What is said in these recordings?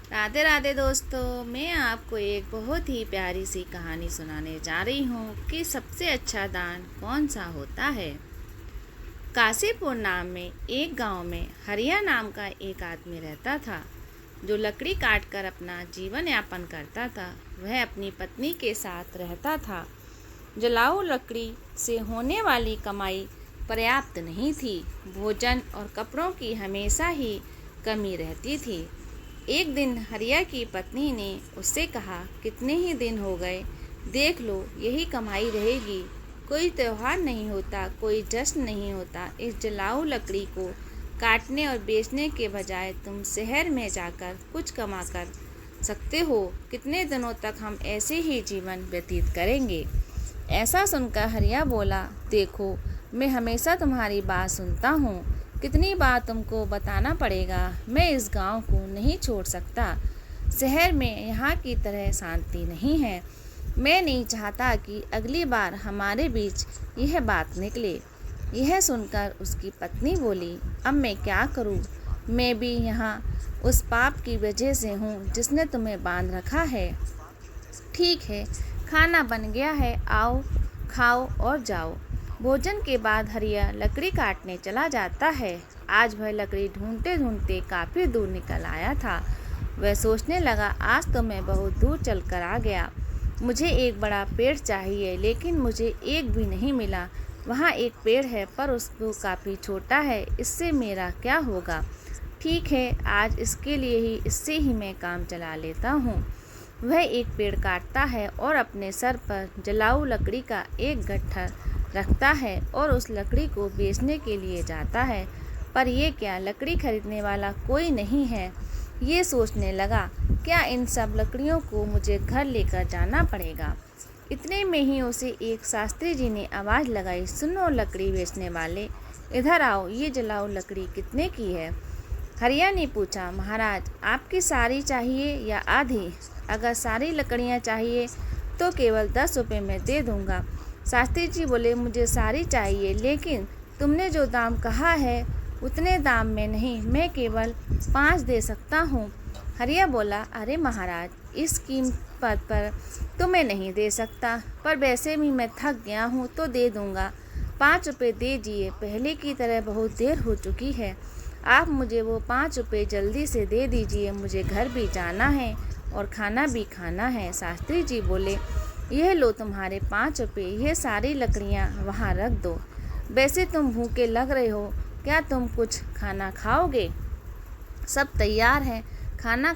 राधे राधे दोस्तों, मैं आपको एक बहुत ही प्यारी सी कहानी सुनाने जा रही हूँ कि सबसे अच्छा दान कौन सा होता है। काशीपुर नाम में एक गांव में हरिया नाम का एक आदमी रहता था, जो लकड़ी काटकर अपना जीवन यापन करता था। वह अपनी पत्नी के साथ रहता था। जलाऊ लकड़ी से होने वाली कमाई पर्याप्त नहीं थी। भोजन और कपड़ों की हमेशा ही कमी रहती थी। एक दिन हरिया की पत्नी ने उससे कहा, कितने ही दिन हो गए, देख लो यही कमाई रहेगी। कोई त्योहार नहीं होता, कोई जश्न नहीं होता। इस जलाऊ लकड़ी को काटने और बेचने के बजाय तुम शहर में जाकर कुछ कमा कर सकते हो। कितने दिनों तक हम ऐसे ही जीवन व्यतीत करेंगे। ऐसा सुनकर हरिया बोला, देखो मैं हमेशा तुम्हारी बात सुनता हूँ। कितनी बार तुमको बताना पड़ेगा, मैं इस गांव को नहीं छोड़ सकता। शहर में यहाँ की तरह शांति नहीं है। मैं नहीं चाहता कि अगली बार हमारे बीच यह बात निकले। यह सुनकर उसकी पत्नी बोली, अब मैं क्या करूँ? मैं भी यहाँ उस पाप की वजह से हूँ जिसने तुम्हें बांध रखा है। ठीक है, खाना बन गया है, आओ खाओ और जाओ। भोजन के बाद हरिया लकड़ी काटने चला जाता है। आज वह लकड़ी ढूंढते ढूंढते काफ़ी दूर निकल आया था। वह सोचने लगा, आज तो मैं बहुत दूर चल कर आ गया। मुझे एक बड़ा पेड़ चाहिए, लेकिन मुझे एक भी नहीं मिला। वहाँ एक पेड़ है, पर उसको काफ़ी छोटा है, इससे मेरा क्या होगा? ठीक है, आज इसके लिए ही इससे ही मैं काम चला लेता हूँ। वह एक पेड़ काटता है और अपने सर पर जलाऊ लकड़ी का एक गट्ठर रखता है और उस लकड़ी को बेचने के लिए जाता है। पर ये क्या, लकड़ी खरीदने वाला कोई नहीं है। ये सोचने लगा, क्या इन सब लकड़ियों को मुझे घर लेकर जाना पड़ेगा। इतने में ही उसे एक शास्त्री जी ने आवाज़ लगाई, सुनो लकड़ी बेचने वाले, इधर आओ, ये जलाऊ लकड़ी कितने की है? हरिया ने पूछा, महाराज आपकी सारी चाहिए या आधी? अगर सारी लकड़ियाँ चाहिए तो केवल 10 रुपये में दे दूँगा। शास्त्री जी बोले, मुझे सारी चाहिए, लेकिन तुमने जो दाम कहा है उतने दाम में नहीं, मैं केवल 5 दे सकता हूँ। हरिया बोला, अरे महाराज, इस कीमत पर तो मैं नहीं दे सकता, पर वैसे भी मैं थक गया हूँ तो दे दूँगा। 5 रुपये दे दीजिए, पहले की तरह बहुत देर हो चुकी है। आप मुझे वो 5 रुपये जल्दी से दे दीजिए, मुझे घर भी जाना है और खाना भी खाना है। शास्त्री जी बोले, यह लो तुम्हारे 5 रुपये, यह सारी लकड़ियाँ वहाँ रख दो। वैसे तुम भूखे लग रहे हो, क्या तुम कुछ खाना खाओगे? सब तैयार है, खाना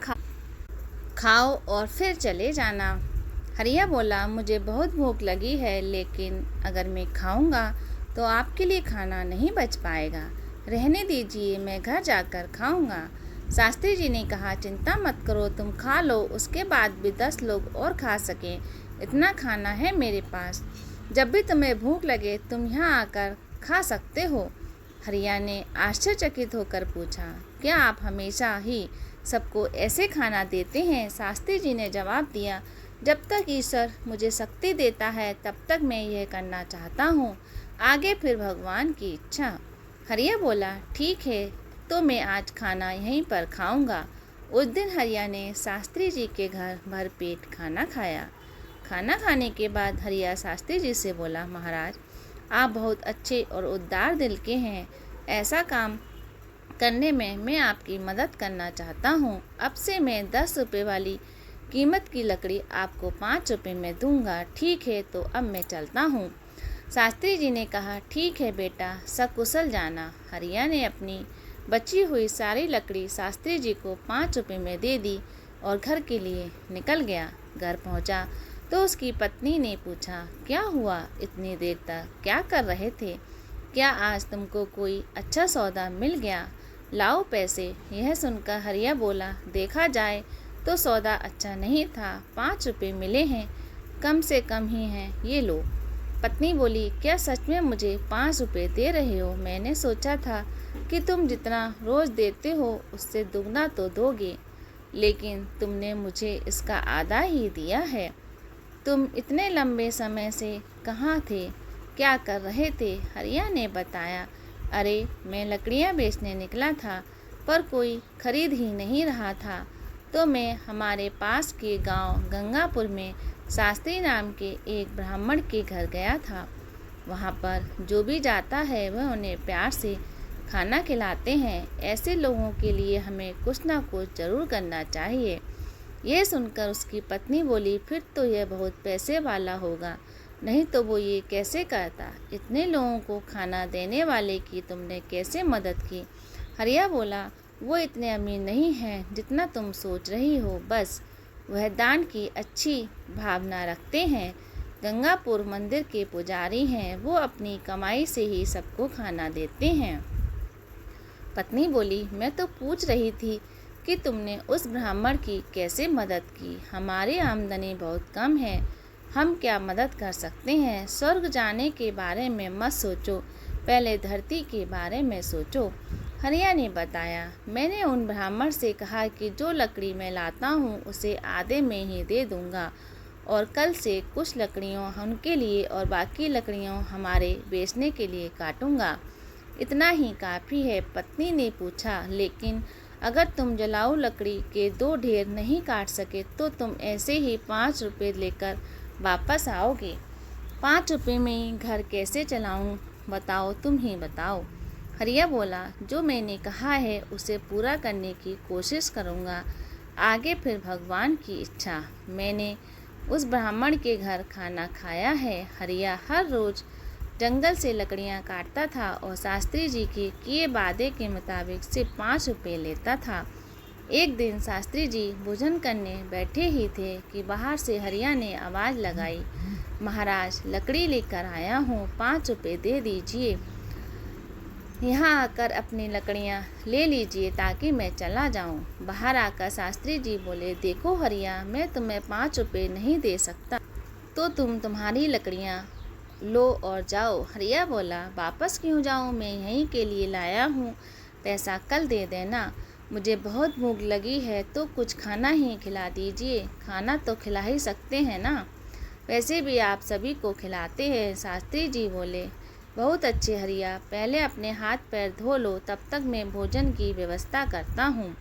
खाओ और फिर चले जाना। हरिया बोला, मुझे बहुत भूख लगी है, लेकिन अगर मैं खाऊंगा तो आपके लिए खाना नहीं बच पाएगा। रहने दीजिए, मैं घर जाकर खाऊंगा। शास्त्री जी ने कहा, चिंता मत करो, तुम खा लो, उसके बाद भी 10 लोग और खा सकें, इतना खाना है मेरे पास। जब भी तुम्हें भूख लगे तुम यहाँ आकर खा सकते हो। हरिया ने आश्चर्यचकित होकर पूछा, क्या आप हमेशा ही सबको ऐसे खाना देते हैं? शास्त्री जी ने जवाब दिया, जब तक ईश्वर मुझे शक्ति देता है तब तक मैं यह करना चाहता हूँ, आगे फिर भगवान की इच्छा। हरिया बोला, ठीक है, तो मैं आज खाना यहीं पर खाऊंगा। उस दिन हरिया ने शास्त्री जी के घर भर पेट खाना खाया। खाना खाने के बाद हरिया शास्त्री जी से बोला, महाराज आप बहुत अच्छे और उदार दिल के हैं। ऐसा काम करने में मैं आपकी मदद करना चाहता हूँ। अब से मैं 10 रुपये वाली कीमत की लकड़ी आपको 5 रुपये में दूंगा। ठीक है, तो अब मैं चलता हूँ। शास्त्री जी ने कहा, ठीक है बेटा, सकुशल जाना। हरिया ने अपनी बची हुई सारी लकड़ी शास्त्री जी को 5 रुपये में दे दी और घर के लिए निकल गया। घर पहुंचा तो उसकी पत्नी ने पूछा, क्या हुआ, इतनी देर तक क्या कर रहे थे? क्या आज तुमको कोई अच्छा सौदा मिल गया? लाओ पैसे। यह सुनकर हरिया बोला, देखा जाए तो सौदा अच्छा नहीं था, 5 रुपये मिले हैं, कम से कम ही हैं, ये लो। पत्नी बोली, क्या सच में मुझे 5 रुपये दे रहे हो? मैंने सोचा था कि तुम जितना रोज़ देते हो उससे दुगना तो दोगे, लेकिन तुमने मुझे इसका आधा ही दिया है। तुम इतने लंबे समय से कहाँ थे, क्या कर रहे थे? हरिया ने बताया, अरे मैं लकड़ियाँ बेचने निकला था, पर कोई खरीद ही नहीं रहा था। तो मैं हमारे पास के गांव गंगापुर में शास्त्री नाम के एक ब्राह्मण के घर गया था। वहाँ पर जो भी जाता है वह उन्हें प्यार से खाना खिलाते हैं। ऐसे लोगों के लिए हमें कुछ ना कुछ ज़रूर करना चाहिए। यह सुनकर उसकी पत्नी बोली, फिर तो यह बहुत पैसे वाला होगा, नहीं तो वो ये कैसे करता? इतने लोगों को खाना देने वाले की तुमने कैसे मदद की? हरिया बोला, वो इतने अमीर नहीं हैं जितना तुम सोच रही हो, बस वह दान की अच्छी भावना रखते हैं। गंगापुर मंदिर के पुजारी हैं, वो अपनी कमाई से ही सबको खाना देते हैं। पत्नी बोली, मैं तो पूछ रही थी कि तुमने उस ब्राह्मण की कैसे मदद की? हमारी आमदनी बहुत कम है, हम क्या मदद कर सकते हैं? स्वर्ग जाने के बारे में मत सोचो, पहले धरती के बारे में सोचो। हरिया ने बताया, मैंने उन ब्राह्मण से कहा कि जो लकड़ी मैं लाता हूँ उसे आधे में ही दे दूँगा और कल से कुछ लकड़ियों उनके लिए और बाकी लकड़ियों हमारे बेचने के लिए काटूँगा। इतना ही काफ़ी है? पत्नी ने पूछा, लेकिन अगर तुम जलाऊ लकड़ी के 2 ढेर नहीं काट सके तो तुम ऐसे ही 5 रुपये लेकर वापस आओगे। 5 रुपये में घर कैसे चलाऊं? बताओ, तुम ही बताओ। हरिया बोला, जो मैंने कहा है उसे पूरा करने की कोशिश करूँगा, आगे फिर भगवान की इच्छा। मैंने उस ब्राह्मण के घर खाना खाया है। हरिया हर रोज़ जंगल से लकड़ियाँ काटता था और शास्त्री जी के किए वादे के मुताबिक सिर्फ 5 रुपये लेता था। एक दिन शास्त्री जी भोजन करने बैठे ही थे कि बाहर से हरिया ने आवाज़ लगाई, महाराज, लकड़ी लेकर आया हूँ, 5 रुपये दे दीजिए। यहाँ आकर अपनी लकड़ियाँ ले लीजिए ताकि मैं चला जाऊँ। बाहर आकर शास्त्री जी बोले, देखो हरिया, मैं तुम्हें 5 रुपये नहीं दे सकता, तो तुम्हारी लकड़ियाँ लो और जाओ। हरिया बोला, वापस क्यों जाऊँ? मैं यहीं के लिए लाया हूँ, पैसा कल दे देना। मुझे बहुत भूख लगी है तो कुछ खाना ही खिला दीजिए। खाना तो खिला ही सकते हैं ना, वैसे भी आप सभी को खिलाते हैं। शास्त्री जी बोले, बहुत अच्छे हरिया, पहले अपने हाथ पैर धो लो, तब तक मैं भोजन की व्यवस्था करता हूँ।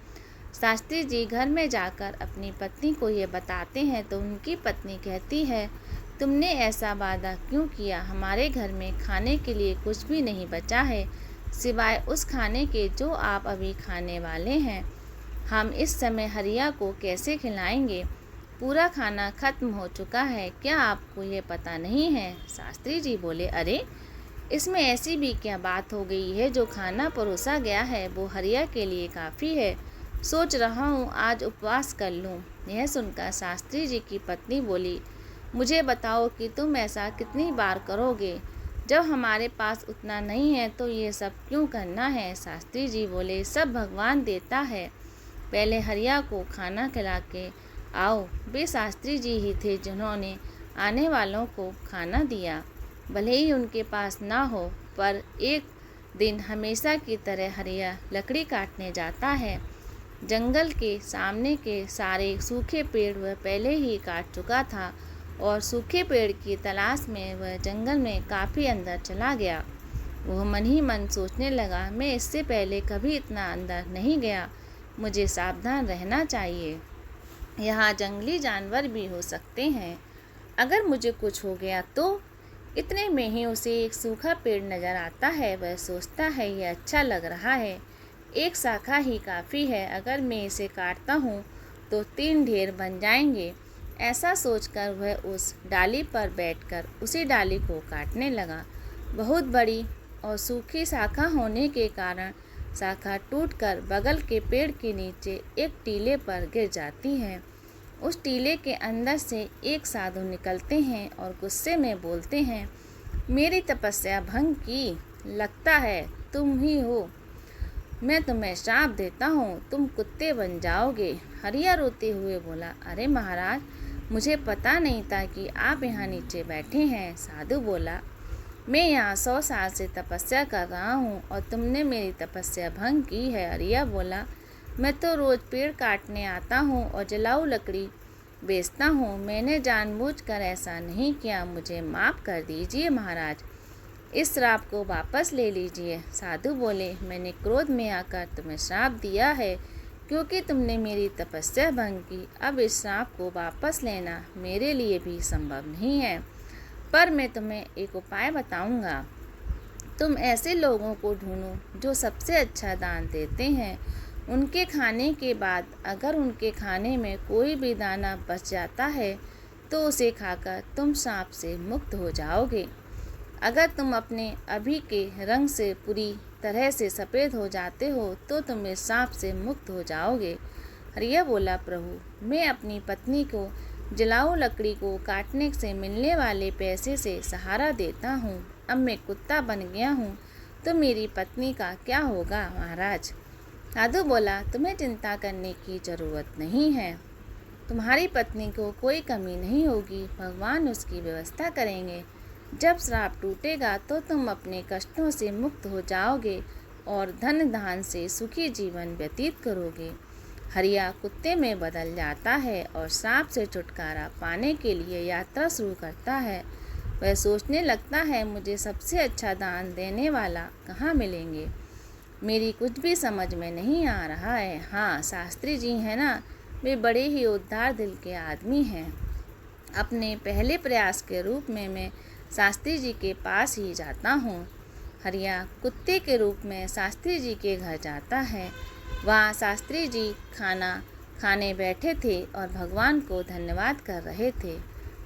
शास्त्री जी घर में जाकर अपनी पत्नी को ये बताते हैं तो उनकी पत्नी कहती है, तुमने ऐसा वादा क्यों किया? हमारे घर में खाने के लिए कुछ भी नहीं बचा है, सिवाय उस खाने के जो आप अभी खाने वाले हैं। हम इस समय हरिया को कैसे खिलाएंगे? पूरा खाना खत्म हो चुका है, क्या आपको ये पता नहीं है? शास्त्री जी बोले, अरे इसमें ऐसी भी क्या बात हो गई है? जो खाना परोसा गया है वो हरिया के लिए काफ़ी है। सोच रहा हूँ आज उपवास कर लूँ। यह सुनकर शास्त्री जी की पत्नी बोली, मुझे बताओ कि तुम ऐसा कितनी बार करोगे? जब हमारे पास उतना नहीं है तो ये सब क्यों करना है? शास्त्री जी बोले, सब भगवान देता है, पहले हरिया को खाना खिला के आओ। वे शास्त्री जी ही थे जिन्होंने आने वालों को खाना दिया, भले ही उनके पास ना हो, पर एक दिन हमेशा की तरह हरिया लकड़ी काटने जाता है। जंगल के सामने के सारे सूखे पेड़ वह पहले ही काट चुका था और सूखे पेड़ की तलाश में वह जंगल में काफ़ी अंदर चला गया। वह मन ही मन सोचने लगा, मैं इससे पहले कभी इतना अंदर नहीं गया, मुझे सावधान रहना चाहिए। यहाँ जंगली जानवर भी हो सकते हैं, अगर मुझे कुछ हो गया तो। इतने में ही उसे एक सूखा पेड़ नज़र आता है। वह सोचता है, यह अच्छा लग रहा है, एक शाखा ही काफ़ी है, अगर मैं इसे काटता हूँ तो 3 ढेर बन जाएंगे। ऐसा सोचकर वह उस डाली पर बैठकर उसी डाली को काटने लगा। बहुत बड़ी और सूखी शाखा होने के कारण शाखा टूटकर बगल के पेड़ के नीचे एक टीले पर गिर जाती है। उस टीले के अंदर से एक साधु निकलते हैं और गुस्से में बोलते हैं, मेरी तपस्या भंग की, लगता है तुम ही हो, मैं तुम्हें श्राप देता हूँ, तुम कुत्ते बन जाओगे। हरिया रोते हुए बोला, अरे महाराज, मुझे पता नहीं था कि आप यहाँ नीचे बैठे हैं। साधु बोला, मैं यहाँ 100 साल से तपस्या कर रहा हूँ और तुमने मेरी तपस्या भंग की है। हरिया बोला, मैं तो रोज़ पेड़ काटने आता हूँ और जलाऊ लकड़ी बेचता हूँ, मैंने जानबूझकर ऐसा नहीं किया, मुझे माफ़ कर दीजिए महाराज, इस श्राप को वापस ले लीजिए। साधु बोले, मैंने क्रोध में आकर तुम्हें श्राप दिया है, क्योंकि तुमने मेरी तपस्या भंग की, अब इस श्राप को वापस लेना मेरे लिए भी संभव नहीं है। पर मैं तुम्हें एक उपाय बताऊंगा। तुम ऐसे लोगों को ढूंढो जो सबसे अच्छा दान देते हैं। उनके खाने के बाद अगर उनके खाने में कोई भी दाना बच जाता है तो उसे खाकर तुम श्राप से मुक्त हो जाओगे। अगर तुम अपने अभी के रंग से पूरी तरह से सफ़ेद हो जाते हो तो तुम इस श्राप से मुक्त हो जाओगे। हरिया बोला, प्रभु मैं अपनी पत्नी को जलाऊ लकड़ी को काटने से मिलने वाले पैसे से सहारा देता हूँ। अब मैं कुत्ता बन गया हूँ तो मेरी पत्नी का क्या होगा महाराज? साधु बोला, तुम्हें चिंता करने की जरूरत नहीं है। तुम्हारी पत्नी को कोई कमी नहीं होगी, भगवान उसकी व्यवस्था करेंगे। जब श्राप टूटेगा तो तुम अपने कष्टों से मुक्त हो जाओगे और धन धान से सुखी जीवन व्यतीत करोगे। हरिया कुत्ते में बदल जाता है और श्राप से छुटकारा पाने के लिए यात्रा शुरू करता है। वह सोचने लगता है, मुझे सबसे अच्छा दान देने वाला कहाँ मिलेंगे? मेरी कुछ भी समझ में नहीं आ रहा है। हाँ, शास्त्री जी हैं ना, वे बड़े ही उदार दिल के आदमी हैं। अपने पहले प्रयास के रूप में मैं शास्त्री जी के पास ही जाता हूँ। हरिया कुत्ते के रूप में शास्त्री जी के घर जाता है। वहाँ शास्त्री जी खाना खाने बैठे थे और भगवान को धन्यवाद कर रहे थे।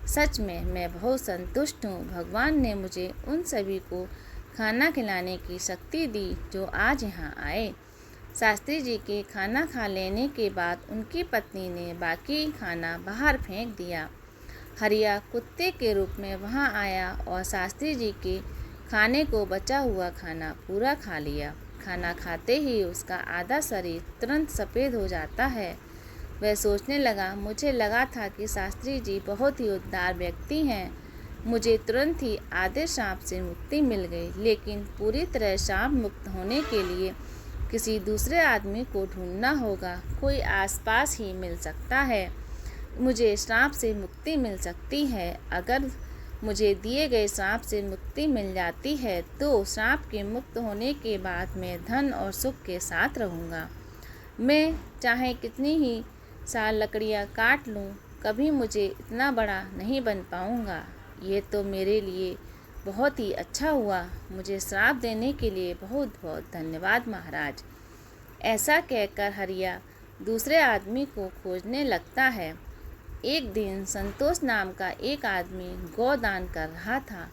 सच में मैं बहुत संतुष्ट हूँ। भगवान ने मुझे उन सभी को खाना खिलाने की शक्ति दी जो आज यहाँ आए। शास्त्री जी के खाना खा लेने के बाद उनकी पत्नी ने बाकी खाना बाहर फेंक दिया। हरिया कुत्ते के रूप में वहाँ आया और शास्त्री जी के खाने को बचा हुआ खाना पूरा खा लिया। खाना खाते ही उसका आधा शरीर तुरंत सफ़ेद हो जाता है। वह सोचने लगा, मुझे लगा था कि शास्त्री जी बहुत ही उदार व्यक्ति हैं। मुझे तुरंत ही आधे श्राप से मुक्ति मिल गई, लेकिन पूरी तरह श्राप मुक्त होने के लिए किसी दूसरे आदमी को ढूंढना होगा। कोई आसपास ही मिल सकता है। मुझे श्राप से मुक्ति मिल सकती है। अगर मुझे दिए गए श्राप से मुक्ति मिल जाती है तो श्राप के मुक्त होने के बाद मैं धन और सुख के साथ रहूँगा। मैं चाहे कितनी ही साल लकड़ियाँ काट लूँ, कभी मुझे इतना बड़ा नहीं बन पाऊँगा। ये तो मेरे लिए बहुत ही अच्छा हुआ। मुझे श्राप देने के लिए बहुत बहुत धन्यवाद महाराज। ऐसा कहकर हरिया दूसरे आदमी को खोजने लगता है। एक दिन संतोष नाम का एक आदमी गौ दान कर रहा था।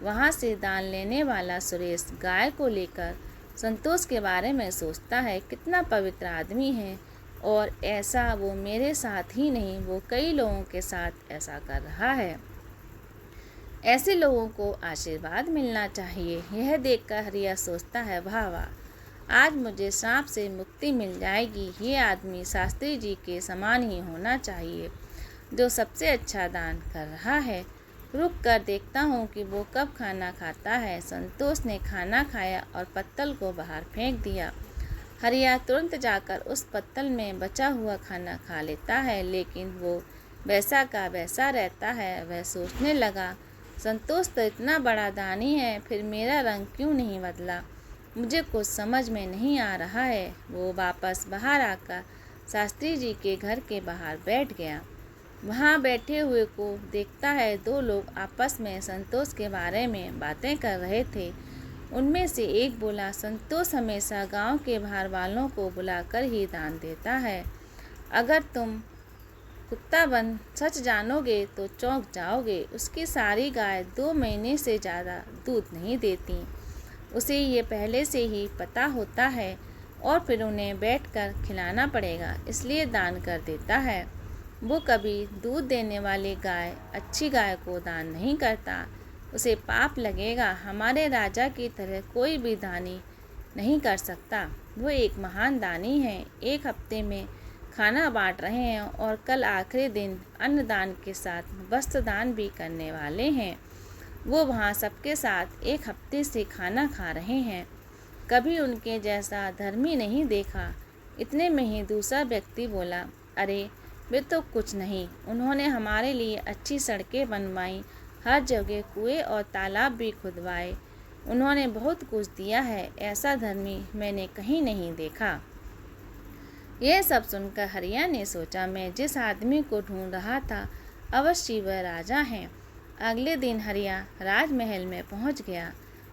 वहाँ से दान लेने वाला सुरेश गाय को लेकर संतोष के बारे में सोचता है, कितना पवित्र आदमी है और ऐसा वो मेरे साथ ही नहीं, वो कई लोगों के साथ ऐसा कर रहा है। ऐसे लोगों को आशीर्वाद मिलना चाहिए। यह देखकर हरिया सोचता है, वाह वाह, आज मुझे श्राप से मुक्ति मिल जाएगी। ये आदमी शास्त्री जी के समान ही होना चाहिए जो सबसे अच्छा दान कर रहा है। रुक कर देखता हूँ कि वो कब खाना खाता है। संतोष ने खाना खाया और पत्तल को बाहर फेंक दिया। हरिया तुरंत जाकर उस पत्तल में बचा हुआ खाना खा लेता है, लेकिन वो वैसा का वैसा रहता है। वह सोचने लगा, संतोष तो इतना बड़ा दानी है, फिर मेरा रंग क्यों नहीं बदला? मुझे कुछ समझ में नहीं आ रहा है। वो वापस बाहर आकर शास्त्री जी के घर के बाहर बैठ गया। वहाँ बैठे हुए को देखता है, दो लोग आपस में संतोष के बारे में बातें कर रहे थे। उनमें से एक बोला, संतोष हमेशा गांव के बाहर वालों को बुलाकर ही दान देता है। अगर तुम कुत्ता बन सच जानोगे तो चौंक जाओगे। उसकी सारी गाय 2 महीने से ज़्यादा दूध नहीं देती। उसे ये पहले से ही पता होता है और फिर उन्हें बैठकर खिलाना पड़ेगा, इसलिए दान कर देता है। वो कभी दूध देने वाली गाय, अच्छी गाय को दान नहीं करता, उसे पाप लगेगा। हमारे राजा की तरह कोई भी दानी नहीं कर सकता। वो एक महान दानी है। एक हफ्ते में खाना बांट रहे हैं और कल आखिरी दिन अन्नदान के साथ वस्त्र दान भी करने वाले हैं। वो वहाँ सबके साथ एक हफ्ते से खाना खा रहे हैं। कभी उनके जैसा धर्मी नहीं देखा। इतने में ही दूसरा व्यक्ति बोला, अरे वे तो कुछ नहीं, उन्होंने हमारे लिए अच्छी सड़कें बनवाई, हर जगह कुएं और तालाब भी खुदवाए। उन्होंने बहुत कुछ दिया है। ऐसा धर्मी मैंने कहीं नहीं देखा। यह सब सुनकर हरिया ने सोचा, मैं जिस आदमी को ढूंढ रहा था अवश्य वह राजा है। अगले दिन हरिया राजमहल में पहुंच गया।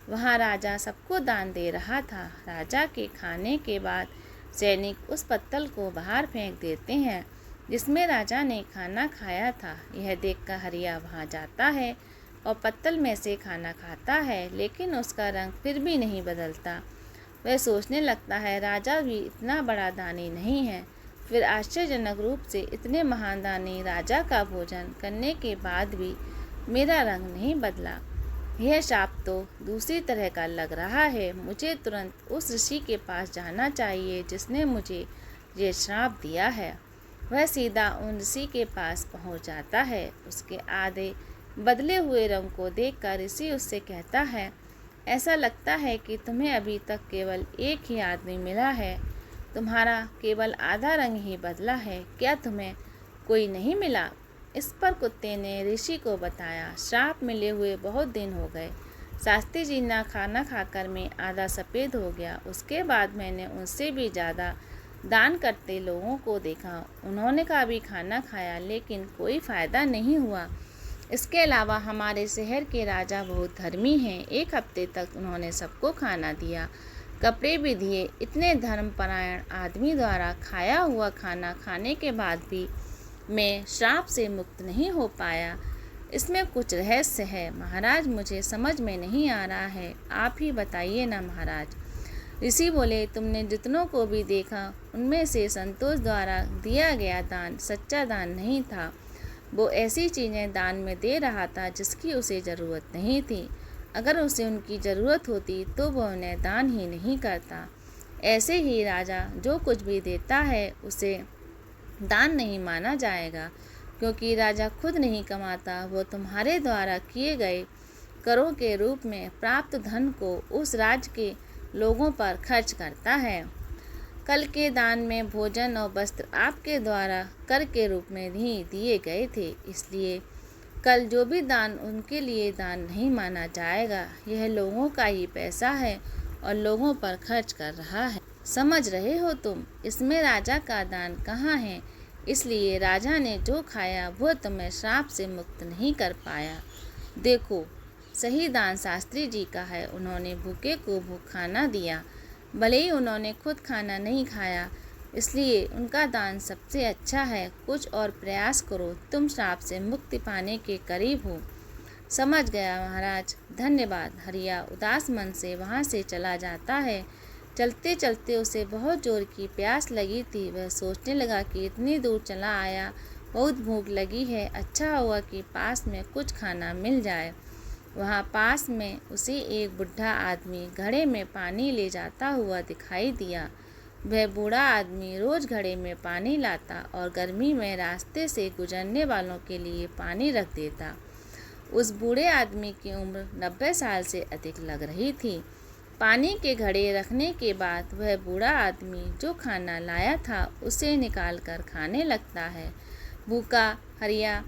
वहां राजा सबको दान दे रहा था। राजा के खाने के बाद सैनिक उस पत्तल को बाहर फेंक देते हैं जिसमें राजा ने खाना खाया था। यह देखकर हरिया वहां जाता है और पत्तल में से खाना खाता है, लेकिन उसका रंग फिर भी नहीं बदलता। वह सोचने लगता है, राजा भी इतना बड़ा दानी नहीं है। फिर आश्चर्यजनक रूप से इतने महान दानी राजा का भोजन करने के बाद भी मेरा रंग नहीं बदला। यह शाप तो दूसरी तरह का लग रहा है। मुझे तुरंत उस ऋषि के पास जाना चाहिए जिसने मुझे ये श्राप दिया है। वह सीधा उन ऋषि के पास पहुंच जाता है। उसके आधे बदले हुए रंग को देखकर ऋषि उससे कहता है, ऐसा लगता है कि तुम्हें अभी तक केवल एक ही आदमी मिला है। तुम्हारा केवल आधा रंग ही बदला है। क्या तुम्हें कोई नहीं मिला? इस पर कुत्ते ने ऋषि को बताया, श्राप मिले हुए बहुत दिन हो गए। शास्त्री जी ना खाना खाकर मैं आधा सफ़ेद हो गया। उसके बाद मैंने उनसे भी ज़्यादा दान करते लोगों को देखा। उन्होंने कभी खाना खाया लेकिन कोई फ़ायदा नहीं हुआ। इसके अलावा हमारे शहर के राजा बहुत धर्मी हैं। एक हफ्ते तक उन्होंने सबको खाना दिया, कपड़े भी दिए। इतने धर्मपरायण आदमी द्वारा खाया हुआ खाना खाने के बाद भी मैं श्राप से मुक्त नहीं हो पाया। इसमें कुछ रहस्य है महाराज, मुझे समझ में नहीं आ रहा है। आप ही बताइए ना महाराज। ऋषि बोले, तुमने जितनों को भी देखा उनमें से संतोष द्वारा दिया गया दान सच्चा दान नहीं था। वो ऐसी चीज़ें दान में दे रहा था जिसकी उसे ज़रूरत नहीं थी। अगर उसे उनकी ज़रूरत होती तो वह उन्हें दान ही नहीं करता। ऐसे ही राजा जो कुछ भी देता है उसे दान नहीं माना जाएगा, क्योंकि राजा खुद नहीं कमाता। वो तुम्हारे द्वारा किए गए करों के रूप में प्राप्त धन को उस राज्य के लोगों पर खर्च करता है। कल के दान में भोजन और वस्त्र आपके द्वारा कर के रूप में ही दिए गए थे, इसलिए कल जो भी दान उनके लिए दान नहीं माना जाएगा। यह लोगों का ही पैसा है और लोगों पर खर्च कर रहा है। समझ रहे हो तुम? इसमें राजा का दान कहाँ है? इसलिए राजा ने जो खाया वह तुम्हें श्राप से मुक्त नहीं कर पाया। देखो, सही दान शास्त्री जी का है। उन्होंने भूखे को भूख खाना दिया, भले ही उन्होंने खुद खाना नहीं खाया, इसलिए उनका दान सबसे अच्छा है। कुछ और प्रयास करो, तुम श्राप से मुक्ति पाने के करीब हो। समझ गया महाराज, धन्यवाद। हरिया उदास मन से वहाँ से चला जाता है। चलते चलते उसे बहुत जोर की प्यास लगी थी। वह सोचने लगा कि इतनी दूर चला आया, बहुत भूख लगी है, अच्छा हुआ कि पास में कुछ खाना मिल जाए। वहाँ पास में उसे एक बुढ़ा आदमी घड़े में पानी ले जाता हुआ दिखाई दिया। वह बूढ़ा आदमी रोज़ घड़े में पानी लाता और गर्मी में रास्ते से गुजरने वालों के लिए पानी रख देता। उस बूढ़े आदमी की उम्र 90 साल से अधिक लग रही थी। पानी के घड़े रखने के बाद वह बूढ़ा आदमी जो खाना लाया था उसे निकाल कर खाने लगता है। भूखा हरिया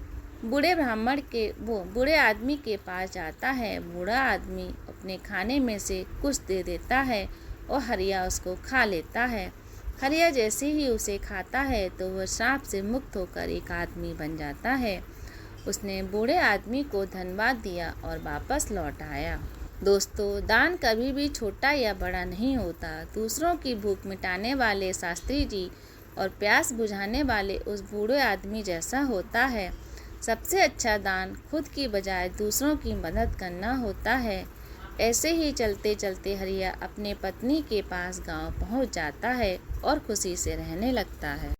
बूढ़े आदमी के पास जाता है। बूढ़ा आदमी अपने खाने में से कुछ दे देता है और हरिया उसको खा लेता है। हरिया जैसे ही उसे खाता है तो वह श्राप से मुक्त होकर एक आदमी बन जाता है। उसने बूढ़े आदमी को धन्यवाद दिया और वापस लौट आया। दोस्तों, दान कभी भी छोटा या बड़ा नहीं होता। दूसरों की भूख मिटाने वाले शास्त्री जी और प्यास बुझाने वाले उस बूढ़े आदमी जैसा होता है। सबसे अच्छा दान खुद की बजाय दूसरों की मदद करना होता है। ऐसे ही चलते चलते हरिया अपने पत्नी के पास गांव पहुंच जाता है और खुशी से रहने लगता है।